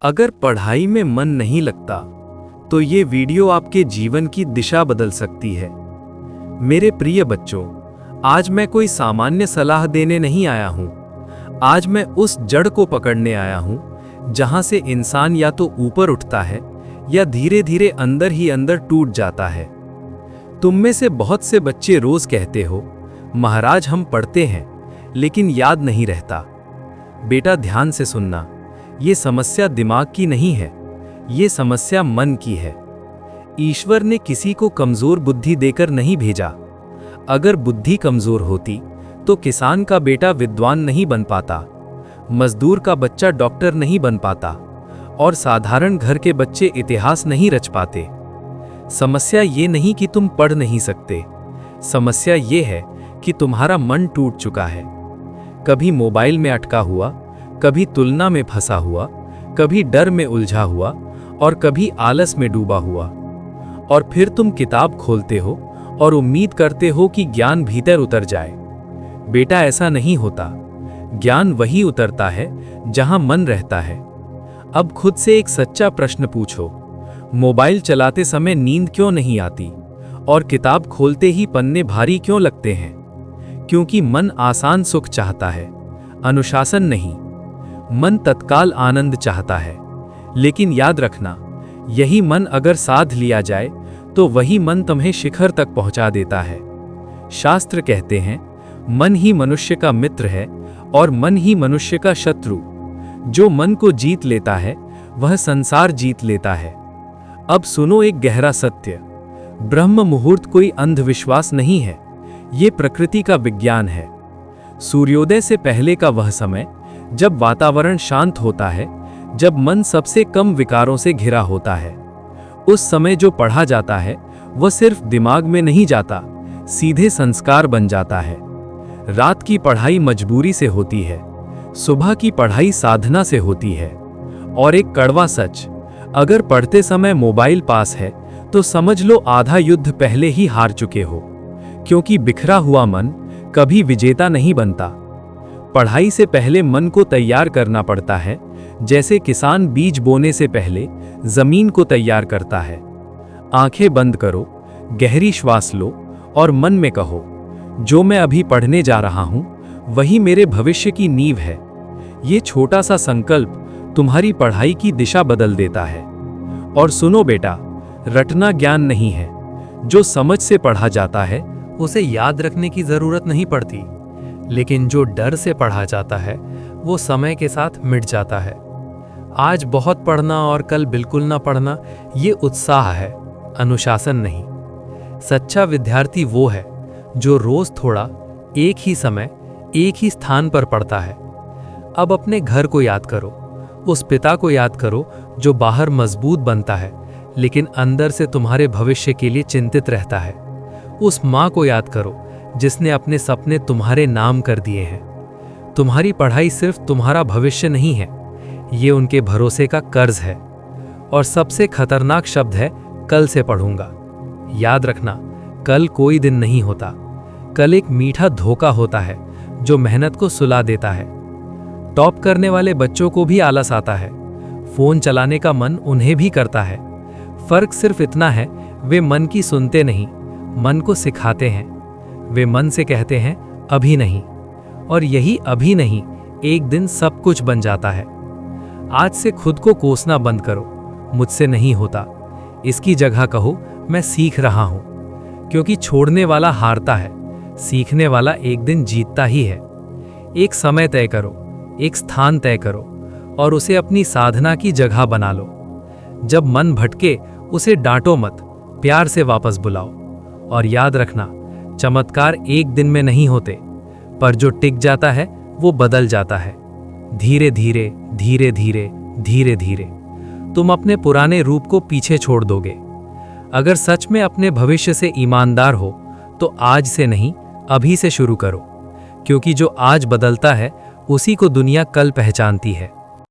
अगर पढ़ाई में मन नहीं लगता तो ये वीडियो आपके जीवन की दिशा बदल सकती है। मेरे प्रिय बच्चों, आज मैं कोई सामान्य सलाह देने नहीं आया हूं। आज मैं उस जड़ को पकड़ने आया हूं जहां से इंसान या तो ऊपर उठता है या धीरे धीरे अंदर ही अंदर टूट जाता है। तुम में से बहुत से बच्चे रोज कहते हो, महाराज हम पढ़ते हैं लेकिन याद नहीं रहता। बेटा ध्यान से सुनना, ये समस्या दिमाग की नहीं है, ये समस्या मन की है। ईश्वर ने किसी को कमजोर बुद्धि देकर नहीं भेजा। अगर बुद्धि कमजोर होती तो किसान का बेटा विद्वान नहीं बन पाता, मजदूर का बच्चा डॉक्टर नहीं बन पाता और साधारण घर के बच्चे इतिहास नहीं रच पाते। समस्या ये नहीं कि तुम पढ़ नहीं सकते, समस्या ये है कि तुम्हारा मन टूट चुका है। कभी मोबाइल में अटका हुआ, कभी तुलना में फंसा हुआ, कभी डर में उलझा हुआ और कभी आलस में डूबा हुआ। और फिर तुम किताब खोलते हो और उम्मीद करते हो कि ज्ञान भीतर उतर जाए। बेटा ऐसा नहीं होता, ज्ञान वही उतरता है जहां मन रहता है। अब खुद से एक सच्चा प्रश्न पूछो, मोबाइल चलाते समय नींद क्यों नहीं आती और किताब खोलते ही पन्ने भारी क्यों लगते हैं? क्योंकि मन आसान सुख चाहता है, अनुशासन नहीं। मन तत्काल आनंद चाहता है। लेकिन याद रखना, यही मन अगर साध लिया जाए तो वही मन तुम्हें शिखर तक पहुंचा देता है। शास्त्र कहते हैं, मन ही मनुष्य का मित्र है और मन ही मनुष्य का शत्रु। जो मन को जीत लेता है वह संसार जीत लेता है। अब सुनो एक गहरा सत्य, ब्रह्म मुहूर्त कोई अंधविश्वास नहीं है, ये प्रकृति का विज्ञान है। सूर्योदय से पहले का वह समय जब वातावरण शांत होता है, जब मन सबसे कम विकारों से घिरा होता है, उस समय जो पढ़ा जाता है वह सिर्फ दिमाग में नहीं जाता, सीधे संस्कार बन जाता है। रात की पढ़ाई मजबूरी से होती है, सुबह की पढ़ाई साधना से होती है। और एक कड़वा सच, अगर पढ़ते समय मोबाइल पास है तो समझ लो आधा युद्ध पहले ही हार चुके हो, क्योंकि बिखरा हुआ मन कभी विजेता नहीं बनता। पढ़ाई से पहले मन को तैयार करना पड़ता है, जैसे किसान बीज बोने से पहले जमीन को तैयार करता है। आंखें बंद करो, गहरी श्वास लो और मन में कहो, जो मैं अभी पढ़ने जा रहा हूं वही मेरे भविष्य की नींव है। ये छोटा सा संकल्प तुम्हारी पढ़ाई की दिशा बदल देता है। और सुनो बेटा, रटना ज्ञान नहीं है। जो समझ से पढ़ा जाता है उसे याद रखने की जरूरत नहीं पड़ती, लेकिन जो डर से पढ़ा जाता है वो समय के साथ मिट जाता है। आज बहुत पढ़ना और कल बिल्कुल ना पढ़ना, ये उत्साह है, अनुशासन नहीं। सच्चा विद्यार्थी वो है जो रोज थोड़ा, एक ही समय, एक ही स्थान पर पढ़ता है। अब अपने घर को याद करो, उस पिता को याद करो जो बाहर मजबूत बनता है लेकिन अंदर से तुम्हारे भविष्य के लिए चिंतित रहता है। उस माँ को याद करो जिसने अपने सपने तुम्हारे नाम कर दिए हैं। तुम्हारी पढ़ाई सिर्फ तुम्हारा भविष्य नहीं है, ये उनके भरोसे का कर्ज है। और सबसे खतरनाक शब्द है कल से पढ़ूंगा। याद रखना, कल कोई दिन नहीं होता। कल एक मीठा धोखा होता है जो मेहनत को सुला देता है। टॉप करने वाले बच्चों को भी आलस आता है, फोन चलाने का मन उन्हें भी करता है। फर्क सिर्फ इतना है, वे मन की सुनते नहीं, मन को सिखाते हैं। वे मन से कहते हैं अभी नहीं, और यही अभी नहीं एक दिन सब कुछ बन जाता है। आज से खुद को कोसना बंद करो, मुझसे नहीं होता। इसकी जगह कहो मैं सीख रहा हूं, क्योंकि छोड़ने वाला हारता है, सीखने वाला एक दिन जीतता ही है। एक समय तय करो, एक स्थान तय करो और उसे अपनी साधना की जगह बना लो। जब मन भटके उसे डांटो मत, प्यार से वापस बुलाओ। और याद रखना, चमत्कार एक दिन में नहीं होते, पर जो टिक जाता है वो बदल जाता है। धीरे धीरे धीरे धीरे धीरे धीरे तुम अपने पुराने रूप को पीछे छोड़ दोगे। अगर सच में अपने भविष्य से ईमानदार हो तो आज से नहीं, अभी से शुरू करो, क्योंकि जो आज बदलता है उसी को दुनिया कल पहचानती है।